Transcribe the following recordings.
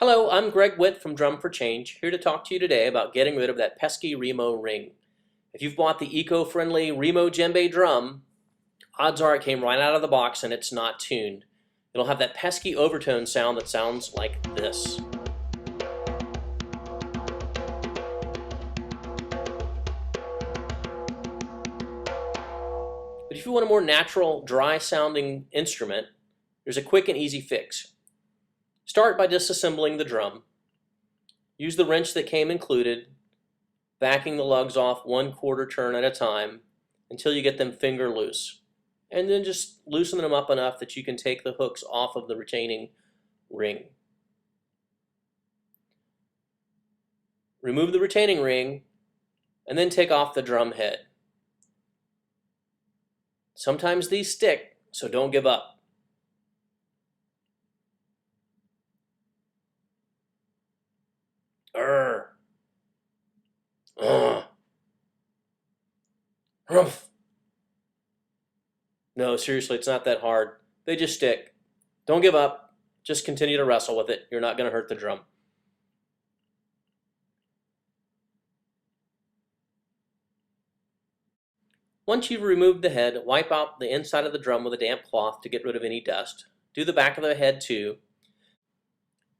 Hello, I'm Greg Witt from Drum for Change, here to talk to you today about getting rid of that pesky Remo ring. If you've bought the eco-friendly Remo djembe drum, odds are it came right out of the box and it's not tuned. It'll have that pesky overtone sound that sounds like this. But if you want a more natural, dry-sounding instrument, there's a quick and easy fix. Start by disassembling the drum. Use the wrench that came included, backing the lugs off 1/4 turn at a time until you get them finger loose. And then just loosen them up enough that you can take the hooks off of the retaining ring. Remove the retaining ring and then take off the drum head. Sometimes these stick, so don't give up. Rumph. No, seriously, it's not that hard. They just stick. Don't give up. Just continue to wrestle with it. You're not going to hurt the drum. Once you've removed the head, wipe out the inside of the drum with a damp cloth to get rid of any dust. Do the back of the head too.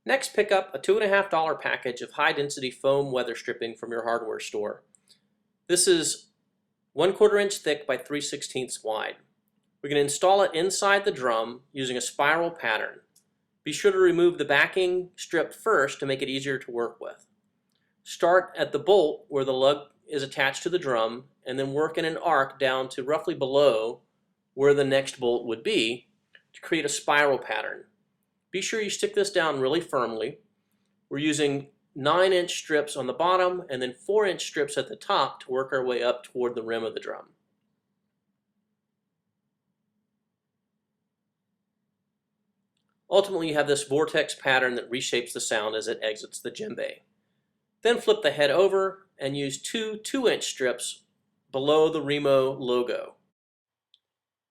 Next, pick up a $2.50 package of high-density foam weather stripping from your hardware store. This is 1/4 inch thick by 3/16 wide. We're going to install it inside the drum using a spiral pattern. Be sure to remove the backing strip first to make it easier to work with. Start at the bolt where the lug is attached to the drum and then work in an arc down to roughly below where the next bolt would be to create a spiral pattern. Be sure you stick this down really firmly. We're using 9-inch strips on the bottom and then 4-inch strips at the top to work our way up toward the rim of the drum. Ultimately, you have this vortex pattern that reshapes the sound as it exits the djembe. Then flip the head over and use two 2-inch strips below the Remo logo.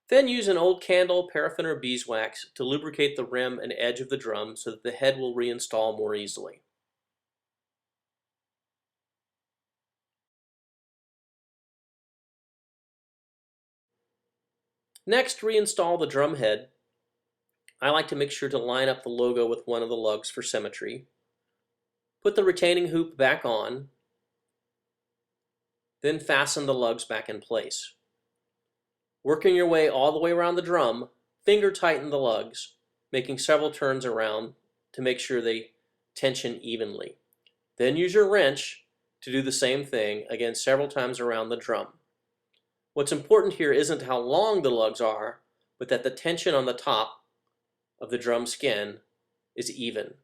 Then use an old candle, paraffin, or beeswax to lubricate the rim and edge of the drum so that the head will reinstall more easily. Next, reinstall the drum head. I like to make sure to line up the logo with one of the lugs for symmetry. Put the retaining hoop back on, then fasten the lugs back in place. Working your way all the way around the drum, finger tighten the lugs, making several turns around to make sure they tension evenly. Then use your wrench to do the same thing, again several times around the drum. What's important here isn't how long the lugs are, but that the tension on the top of the drum skin is even.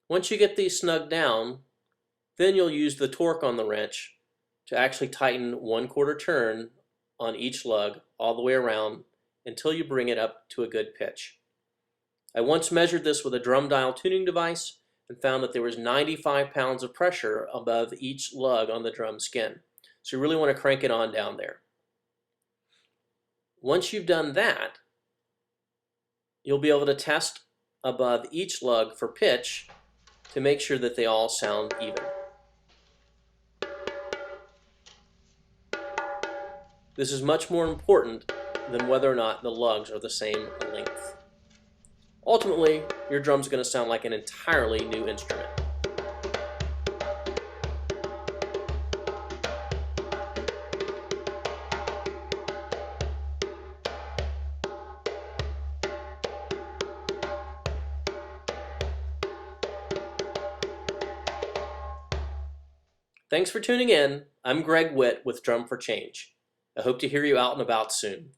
Once you get these snug down, then you'll use the torque on the wrench to actually tighten 1/4 turn on each lug all the way around until you bring it up to a good pitch. I once measured this with a drum dial tuning device and found that there was 95 pounds of pressure above each lug on the drum skin. So you really want to crank it on down there. Once you've done that, you'll be able to test above each lug for pitch to make sure that they all sound even. This is much more important than whether or not the lugs are the same length. Ultimately, your drum's going to sound like an entirely new instrument. Thanks for tuning in. I'm Greg Witt with Drum for Change. I hope to hear you out and about soon.